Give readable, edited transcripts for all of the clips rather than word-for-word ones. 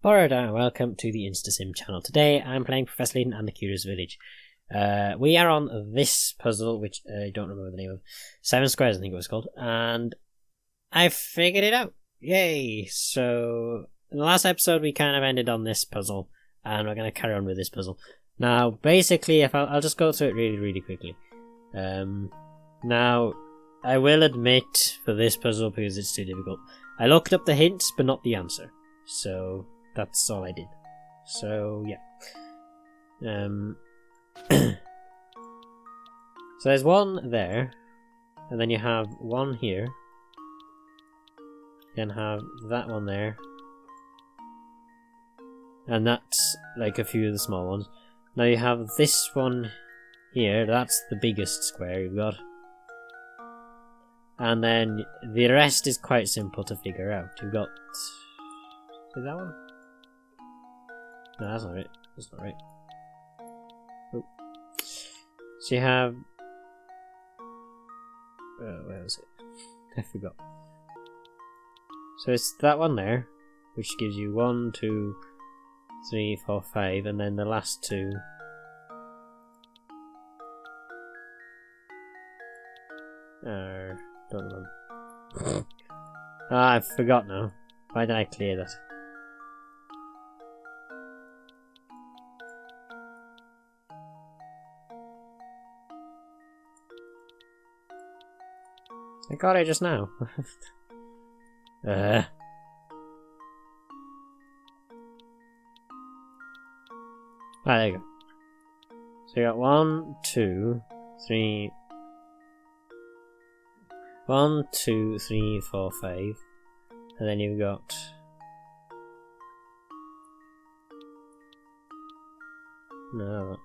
Alright, welcome to the InstaSim channel. Today I'm playing Professor Layton and the Curious Village. We are on this puzzle, which I don't remember the name of. 7 Squares, I think it was called. And I figured it out. Yay! So, in the last episode we kind of ended on this puzzle, and we're going to carry on with this puzzle. Now, basically, if I'll just go through it really quickly. Now, I will admit for this puzzle, because it's too difficult, I looked up the hints, but not the answer. So, that's all I did. So, yeah. So there's one there, and then you have one here. You can have that one there. And that's like a few of the small ones. Now you have this one here, that's the biggest square you've got. And then the rest is quite simple to figure out. You've got... is that one? No, that's not right. That's not right. Oh. So you have... where was it? I forgot. So it's that one there, which gives you 1, 2, 3, 4, 5, and then the last two. Don't know. I forgot now. Why did I clear that? I got it just now. Ah, there you go. So you got 1, 2, 3. 1, 2, 3, 4, 5. And then you've got... no.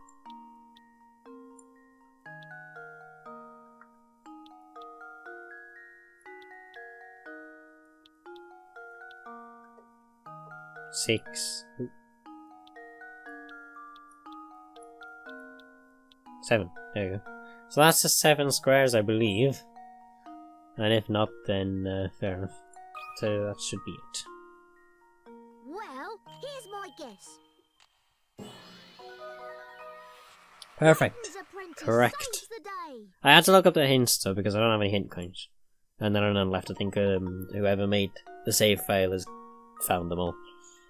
Six. 7. There you go. So that's the 7 squares, I believe. And if not, then fair enough. So that should be it. Well, here's my guess. Perfect. Correct. I had to look up the hints though, because I don't have any hint coins. And there are none left. I think whoever made the save file has found them all.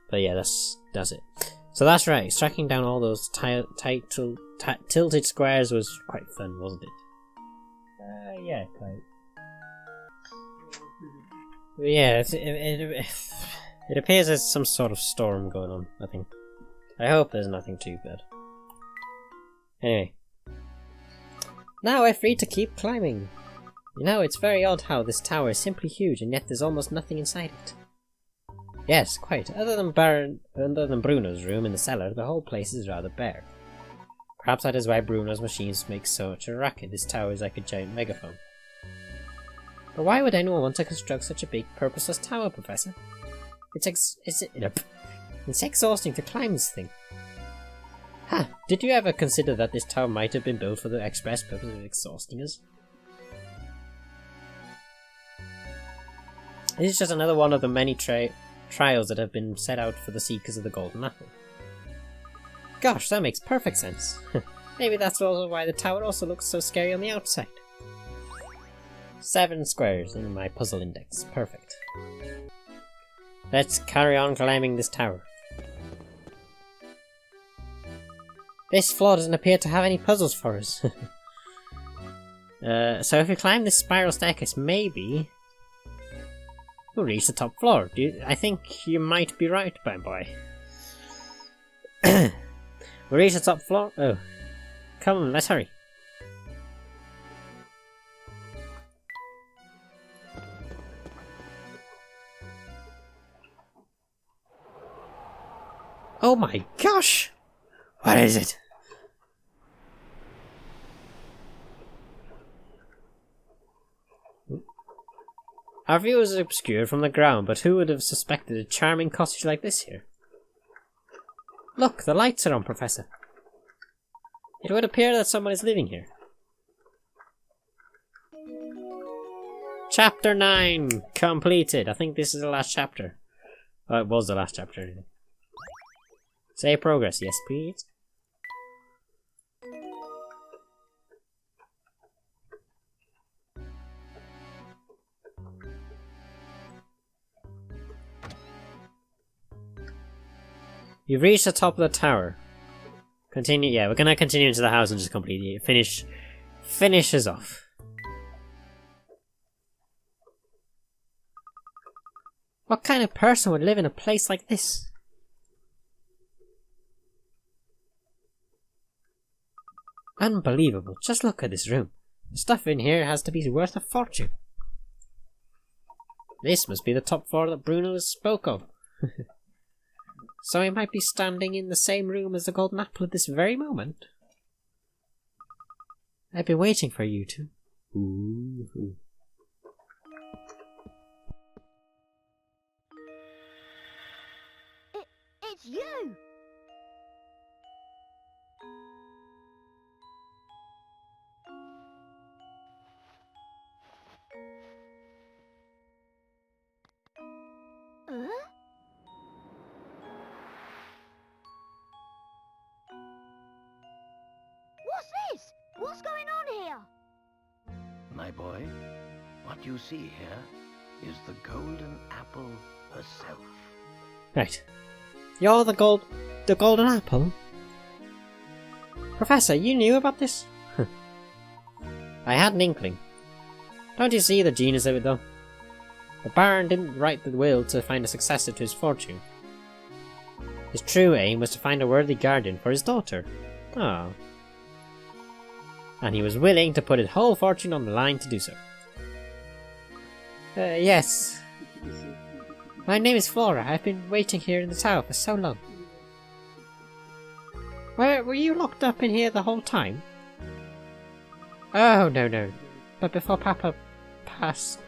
But yeah, that's it. So that's right. Tracking down all those tilted squares was quite fun, wasn't it? Yeah, quite. Yeah, it appears there's some sort of storm going on, I think. I hope there's nothing too bad. Anyway. Now we're free to keep climbing. You know, it's very odd how this tower is simply huge and yet there's almost nothing inside it. Yes, quite. Other than Bruno's room in the cellar, the whole place is rather bare. Perhaps that is why Bruno's machines make such a racket. This tower is like a giant megaphone. But why would anyone want to construct such a big, purposeless tower, Professor? It's exhausting to climb this thing. Ha! Did you ever consider that this tower might have been built for the express purpose of exhausting us? This is just another one of the many trials that have been set out for the seekers of the Golden Apple. Gosh, that makes perfect sense. Maybe that's also why the tower also looks so scary on the outside. 7 squares in my puzzle index. Perfect. Let's carry on climbing this tower. This floor doesn't appear to have any puzzles for us. So if we climb this spiral staircase, maybe we'll reach the top floor. I think you might be right, my boy. We'll reach the top floor. Oh, come on, let's hurry. Oh my gosh! What is it? Our view is obscured from the ground, but who would have suspected a charming cottage like this here? Look, the lights are on, Professor. It would appear that someone is living here. Chapter 9 completed. I think this is the last chapter. It was the last chapter anyway. Save progress, yes please. You've reached the top of the tower. Continue, yeah, we're gonna continue into the house and just completely finish us off. What kind of person would live in a place like this? Unbelievable, just look at this room. The stuff in here has to be worth a fortune. This must be the top floor that Bruno spoke of. So I might be standing in the same room as the golden apple at this very moment. I've been waiting for you to. Ooh. It's you! What's this? What's going on here? My boy, what you see here is the golden apple herself. Right. You're the golden apple? Professor, you knew about this? I had an inkling. Don't you see the genius of it though? The Baron didn't write the will to find a successor to his fortune. His true aim was to find a worthy guardian for his daughter. Ah. And he was willing to put his whole fortune on the line to do so. Yes. My name is Flora. I've been waiting here in the tower for so long. Were you locked up in here the whole time? Oh, no. But before Papa passed,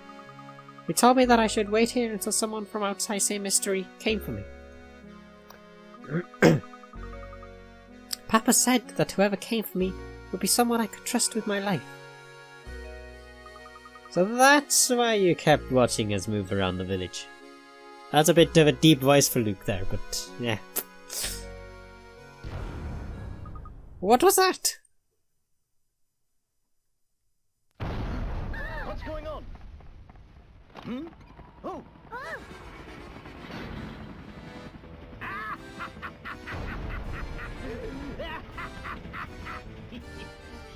he told me that I should wait here until someone from outside St Mystere came for me. Papa said that whoever came for me would be someone I could trust with my life. So that's why you kept watching us move around the village. That's a bit of a deep voice for Luke there, but yeah. What was that? What's going on? Oh!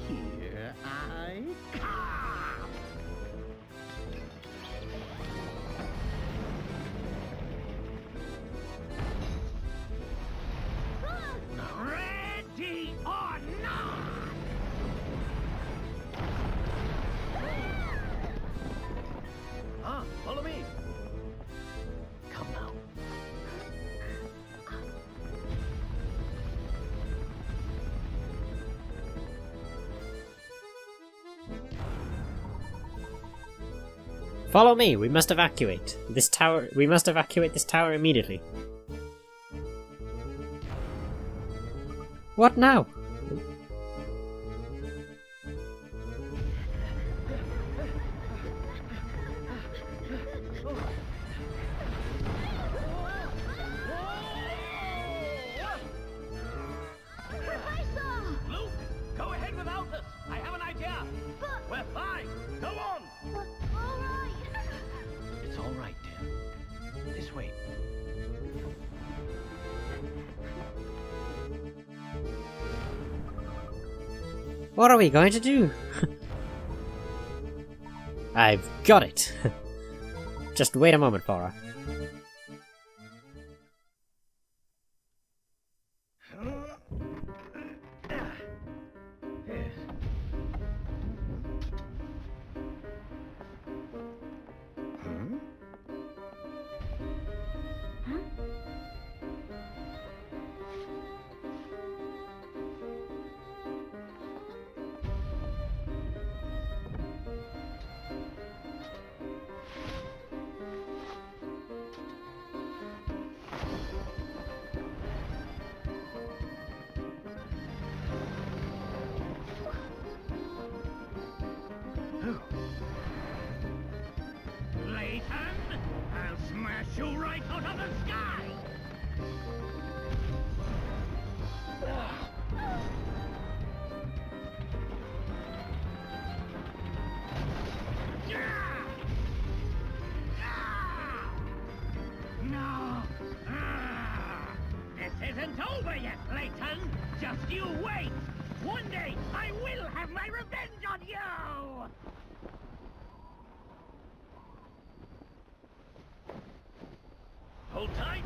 Here I come! Ready or not! Follow me! Come now. Follow me, we must evacuate this tower. We must evacuate this tower immediately. What now? Luke, go ahead without us. I have an idea. We're fine. Go on. Alright. It's all right, dear. This way. What are we going to do? I've got it. Just wait a moment, Flora. isn't over yet, Layton. Just you wait. One day, I will have my revenge on you! Hold tight.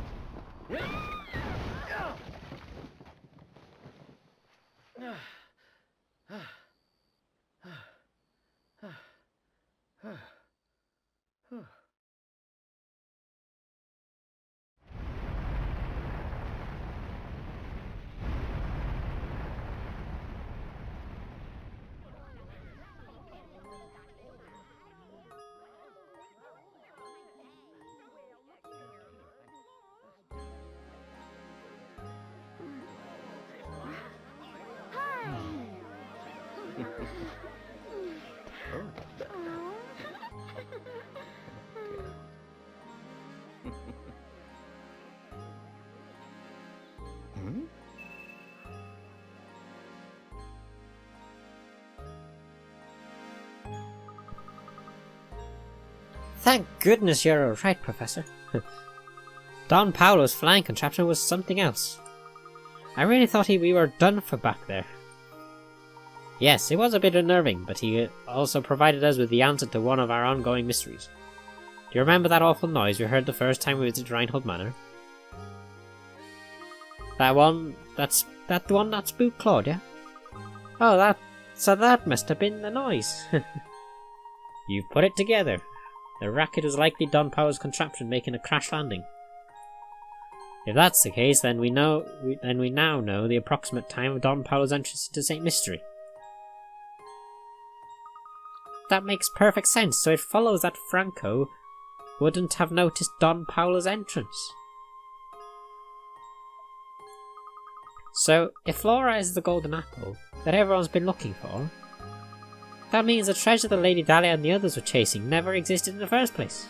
Thank goodness you're alright, Professor. Don Paolo's flying contraption was something else. I really thought we were done for back there. Yes, it was a bit unnerving, but he also provided us with the answer to one of our ongoing mysteries. Do you remember that awful noise we heard the first time we visited Reinhold Manor? That one that spooked Claudia? Oh, so that must have been the noise. You've put it together. The racket was likely Don Paolo's contraption making a crash landing. If that's the case, then we now know the approximate time of Don Paolo's entrance into St Mystere. That makes perfect sense, so it follows that Franco wouldn't have noticed Don Paolo's entrance. So, if Flora is the golden apple that everyone's been looking for, that means the treasure that Lady Dahlia and the others were chasing never existed in the first place.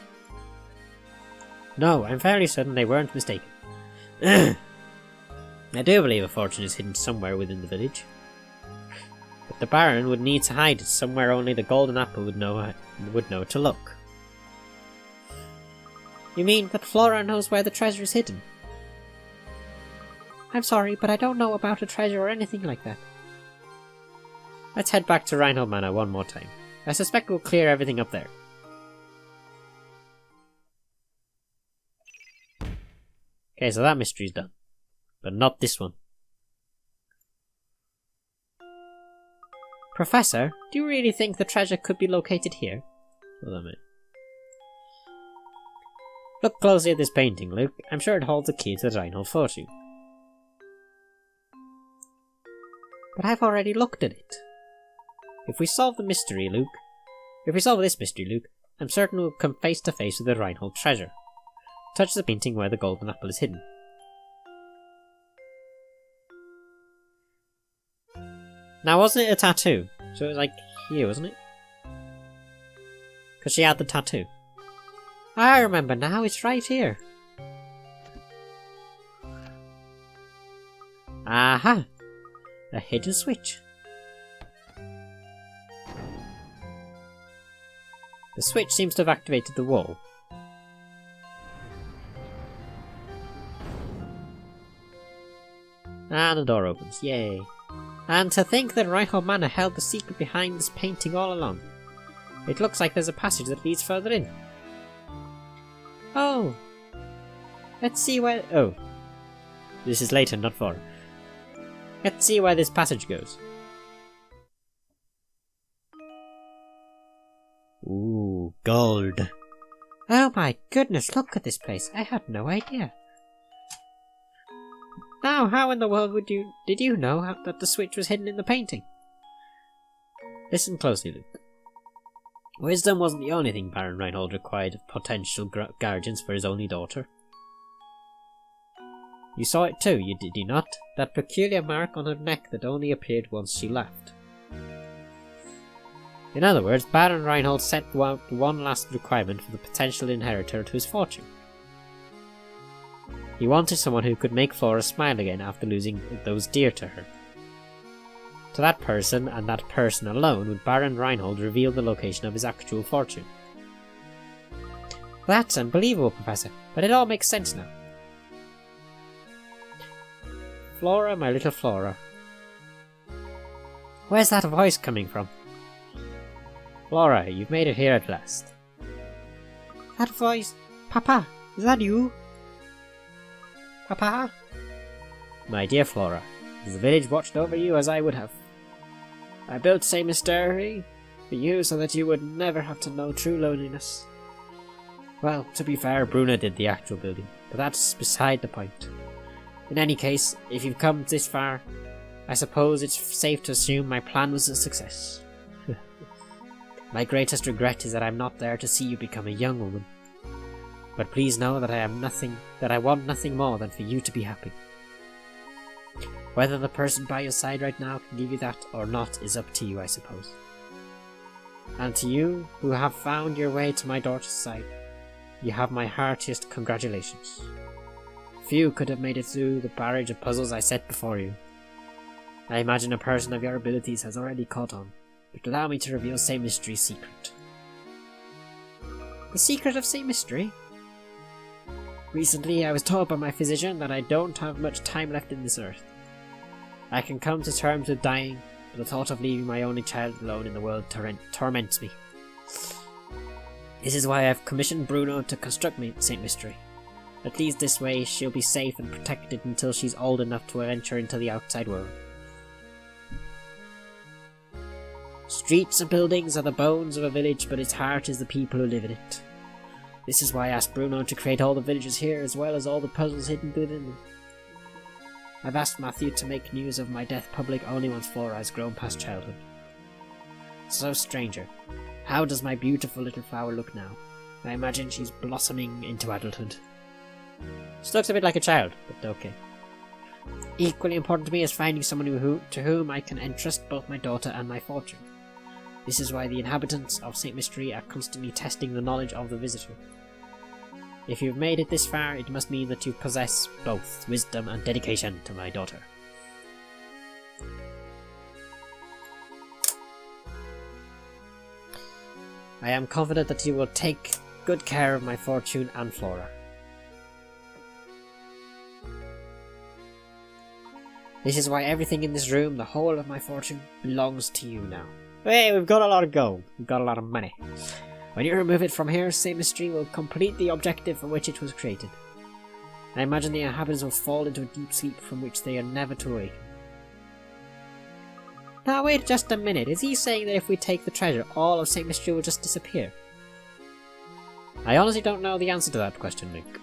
No, I'm fairly certain they weren't mistaken. I do believe a fortune is hidden somewhere within the village. But the Baron would need to hide it somewhere only the golden apple would know to look. You mean that Flora knows where the treasure is hidden? I'm sorry, but I don't know about a treasure or anything like that. Let's head back to Reinhold Manor one more time. I suspect we'll clear everything up there. Okay, so that mystery's done. But not this one. Professor, do you really think the treasure could be located here? Hold on a minute. Look closely at this painting, Luke. I'm sure it holds the key to the Reinhold fortune. But I've already looked at it. If we solve this mystery, Luke, I'm certain we'll come face to face with the Reinhold treasure. Touch the painting where the golden apple is hidden. Now, wasn't it a tattoo? So it was like here, wasn't it? Because she had the tattoo. I remember now, it's right here. Aha! A hidden switch. The switch seems to have activated the wall. And the door opens, yay. And to think that Reinhold Manor held the secret behind this painting all along. It looks like there's a passage that leads further in. Oh! Let's see where... Oh. This is Layton, not Flora. Let's see where this passage goes. Ooh, gold. Oh my goodness, look at this place. I had no idea. Now, how in the world did you know that the switch was hidden in the painting? Listen closely, Luke. Wisdom wasn't the only thing Baron Reinhold required of potential guardians for his only daughter. You saw it too, did you not? That peculiar mark on her neck that only appeared once she left. In other words, Baron Reinhold set one last requirement for the potential inheritor to his fortune. He wanted someone who could make Flora smile again after losing those dear to her. To that person, and that person alone, would Baron Reinhold reveal the location of his actual fortune. That's unbelievable, Professor, but it all makes sense now. Flora, my little Flora. Where's that voice coming from? Flora, you've made it here at last. That voice? Papa, is that you? Papa? My dear Flora, has the village watched over you as I would have? I built St Mystere for you so that you would never have to know true loneliness. Well, to be fair, Bruna did the actual building, but that's beside the point. In any case, if you've come this far, I suppose it's safe to assume my plan was a success. My greatest regret is that I'm not there to see you become a young woman. But please know that I want nothing more than for you to be happy. Whether the person by your side right now can give you that or not is up to you, I suppose. And to you, who have found your way to my daughter's side, you have my heartiest congratulations. Few could have made it through the barrage of puzzles I set before you. I imagine a person of your abilities has already caught on, but allow me to reveal St Mystere's secret. The secret of St Mystere? Recently I was told by my physician that I don't have much time left in this earth. I can come to terms with dying, but the thought of leaving my only child alone in the world torments me. This is why I've commissioned Bruno to construct me St Mystere. At least this way she'll be safe and protected until she's old enough to venture into the outside world. Streets and buildings are the bones of a village, but its heart is the people who live in it. This is why I asked Bruno to create all the villages here, as well as all the puzzles hidden within them. I've asked Matthew to make news of my death public only once Flora has grown past childhood. So, stranger, how does my beautiful little flower look now? I imagine she's blossoming into adulthood. She looks a bit like a child, but okay. Equally important to me is finding someone to whom I can entrust both my daughter and my fortune. This is why the inhabitants of St Mystere are constantly testing the knowledge of the visitor. If you've made it this far, it must mean that you possess both wisdom and dedication to my daughter. I am confident that you will take good care of my fortune and Flora. This is why everything in this room, the whole of my fortune, belongs to you now. Hey, we've got a lot of gold. We've got a lot of money. When you remove it from here, St Mystere will complete the objective for which it was created. I imagine the inhabitants will fall into a deep sleep from which they are never to awaken. Now wait just a minute, is he saying that if we take the treasure, all of St Mystere will just disappear? I honestly don't know the answer to that question, Luke.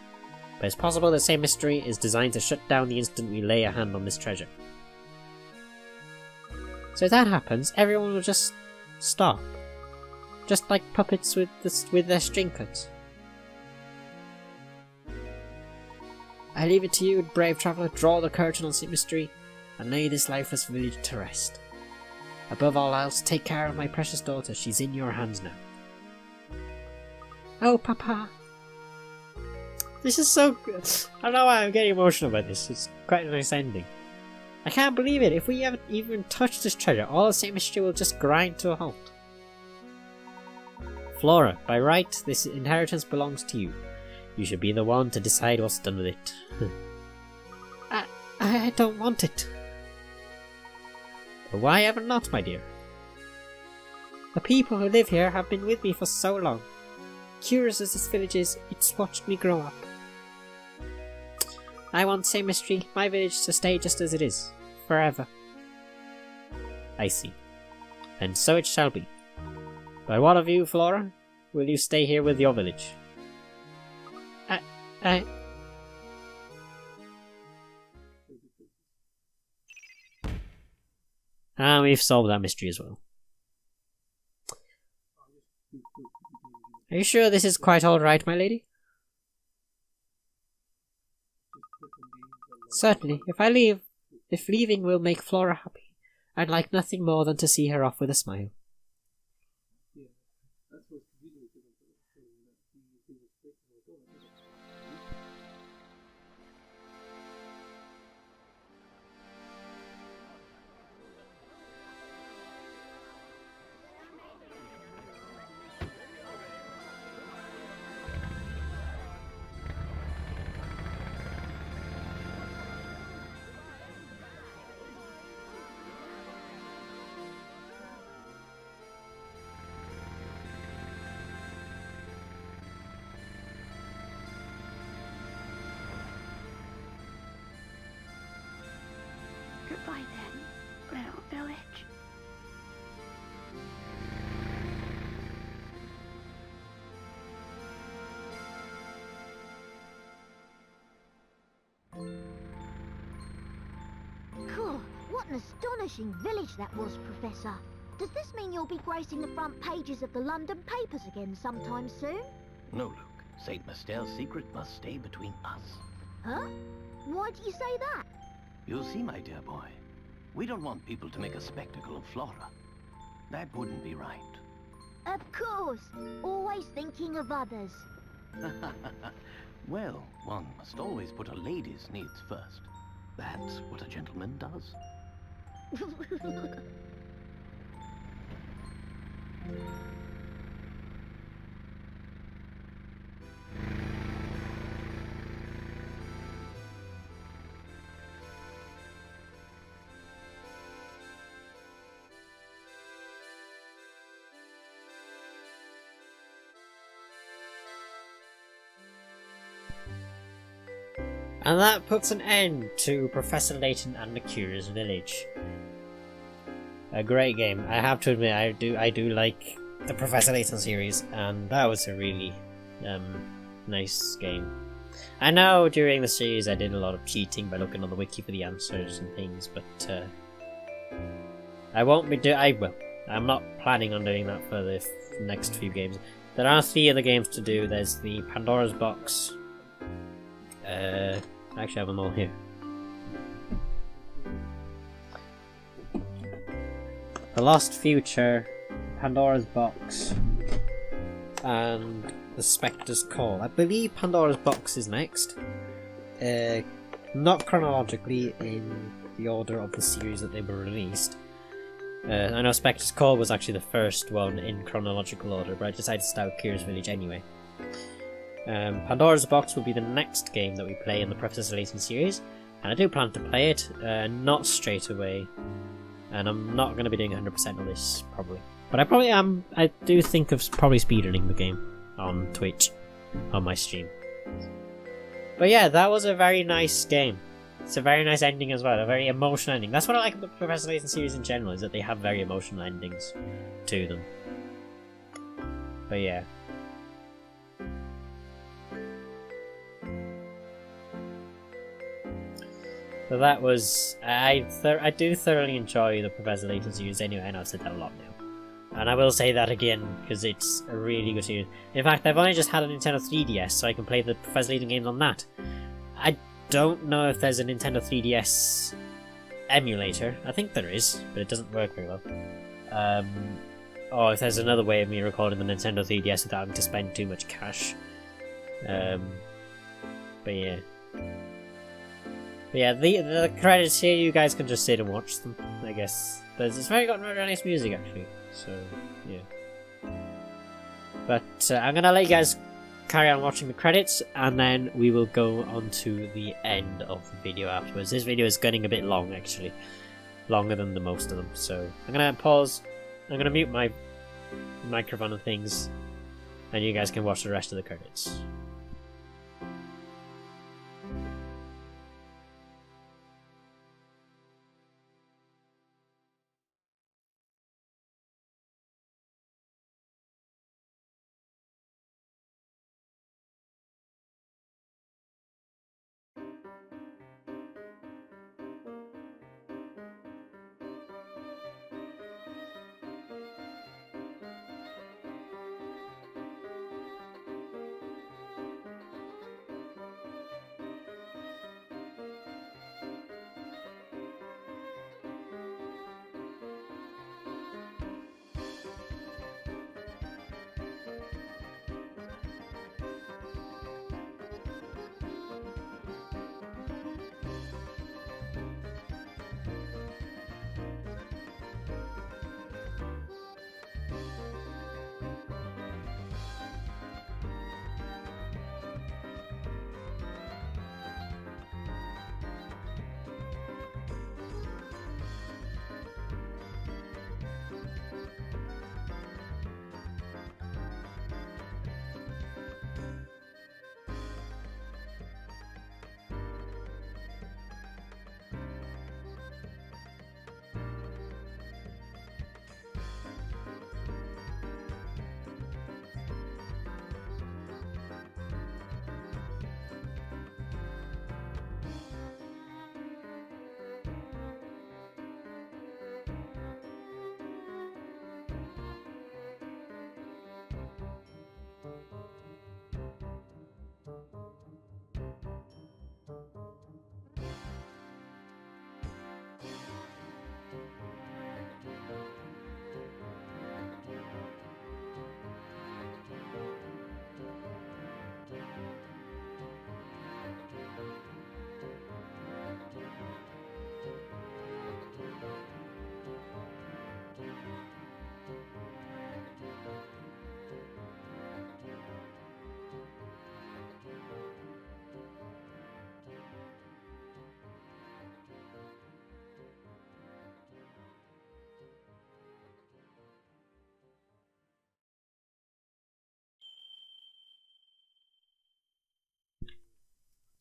But it's possible that St Mystere is designed to shut down the instant we lay a hand on this treasure. So if that happens, everyone will just stop. Just like puppets with their string cuts. I leave it to you, brave traveller, draw the curtain on St Mystere and lay this lifeless village to rest. Above all else, take care of my precious daughter, she's in your hands now. Oh, Papa! This is so good. I don't know why I'm getting emotional about this, it's quite a nice ending. I can't believe it, if we haven't even touched this treasure, all of St Mystere will just grind to a halt. Flora, by right, this inheritance belongs to you. You should be the one to decide what's done with it. I don't want it. But why ever not, my dear? The people who live here have been with me for so long. Curious as this village is, it's watched me grow up. I want St Mystere, my village, to stay just as it is. Forever. I see. And so it shall be. But what of you, Flora? Will you stay here with your village? We've solved that mystery as well. Are you sure this is quite alright, my lady? Certainly. If leaving will make Flora happy, I'd like nothing more than to see her off with a smile. Goodbye then, little village. Cool. What an astonishing village that was, Professor. Does this mean you'll be gracing the front pages of the London papers again sometime soon? No, Luke. St Mystere's secret must stay between us. Huh? Why do you say that? You'll see, my dear boy. We don't want people to make a spectacle of Flora. That wouldn't be right. Of course. Always thinking of others. Well, one must always put a lady's needs first. That's what a gentleman does. And that puts an end to Professor Layton and the Curious Village. A great game. I have to admit, I do like the Professor Layton series, and that was a really nice game. I know during the series I did a lot of cheating by looking on the wiki for the answers and things, but I won't be I'm not planning on doing that for the next few games. There are 3 other games to do. There's the Pandora's Box. I actually have them all here. The Lost Future, Pandora's Box, and The Spectre's Call. I believe Pandora's Box is next. Not chronologically in the order of the series that they were released. I know Spectre's Call was actually the first one in chronological order, but I decided to start with Curious Village anyway. Pandora's Box will be the next game that we play in the Professor Layton series, and I do plan to play it, not straight away, and I'm not going to be doing 100% of this, probably. But I probably am, I do think of probably speedrunning the game on Twitch, on my stream. But yeah, that was a very nice game. It's a very nice ending as well, a very emotional ending. That's what I like about the Professor Layton series in general, is that they have very emotional endings to them. But yeah. So that was... I do thoroughly enjoy the Professor Layton series anyway, I know I've said that a lot now. And I will say that again, because it's a really good series. In fact, I've only just had a Nintendo 3DS, so I can play the Professor Layton games on that. I don't know if there's a Nintendo 3DS emulator. I think there is, but it doesn't work very well. Or if there's another way of me recording the Nintendo 3DS without having to spend too much cash. But yeah. But yeah, the credits here, you guys can just sit and watch them, I guess. But it's very nice music, actually. So, yeah. But I'm gonna let you guys carry on watching the credits, and then we will go on to the end of the video afterwards. This video is getting a bit long, actually. Longer than the most of them. So, I'm gonna pause. I'm gonna mute my microphone and things, and you guys can watch the rest of the credits.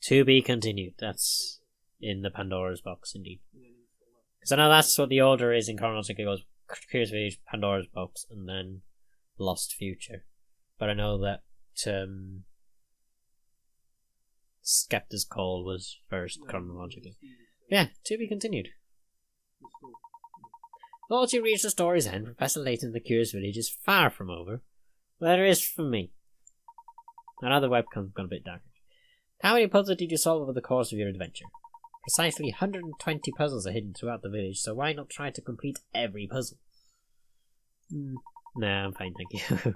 To be continued. That's in the Pandora's box, indeed. Because I know that's what the order is in chronological. It goes Curious Village, Pandora's box, and then Lost Future. But I know that Skepta's Call was first chronologically. Yeah, to be continued. Once you reach the story's end, Professor Layton in the Curious Village is far from over. Well, it is for me. I know the webcam's gone a bit darker. How many puzzles did you solve over the course of your adventure? Precisely 120 puzzles are hidden throughout the village, so why not try to complete every puzzle? Nah, I'm fine, thank you.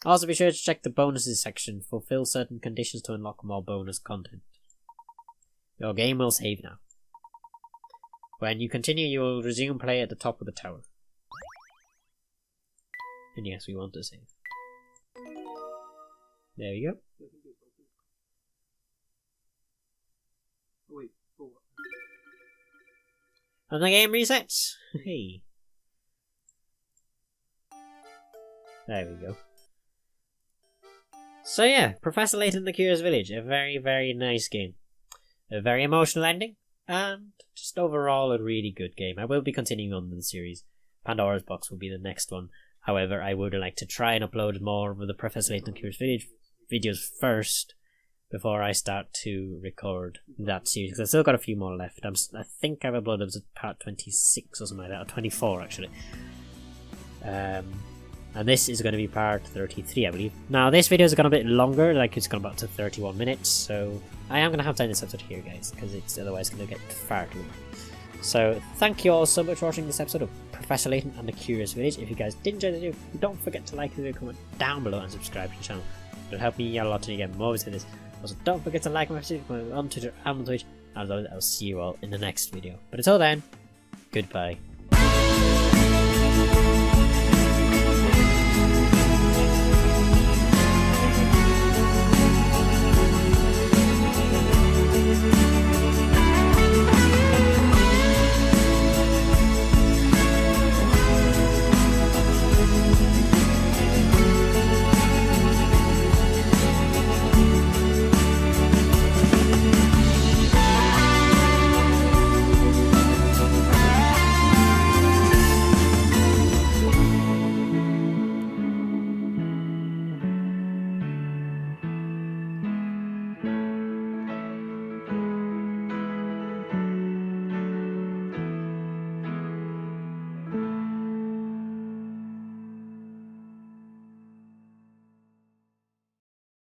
Also, be sure to check the bonuses section. Fulfill certain conditions to unlock more bonus content. Your game will save now. When you continue, you will resume play at the top of the tower. And yes, we want to save. There we go. And the game resets. Hey. There we go. So yeah, Professor Layton in the Curious Village. A very, very nice game. A very emotional ending. And just overall a really good game. I will be continuing on the series. Pandora's Box will be the next one. However, I would like to try and upload more of the Professor Layton in the Curious Village videos first before I start to record that series. Because I've still got a few more left. I think I've uploaded part 26 or something like that. Or 24 actually. And this is going to be part 33, I believe. Now, this video has gone a bit longer, like it's gone about to 31 minutes, so I am going to have to end this episode here, guys, because it's otherwise going to get far too long. So, thank you all so much for watching this episode of Professor Layton and the Curious Village. If you guys did enjoy the video, don't forget to like the video, comment down below, and subscribe to the channel. It'll help me out a lot to get more videos like this. Also, don't forget to like my video on Twitter and on Twitch, and as always, I'll see you all in the next video. But until then, goodbye.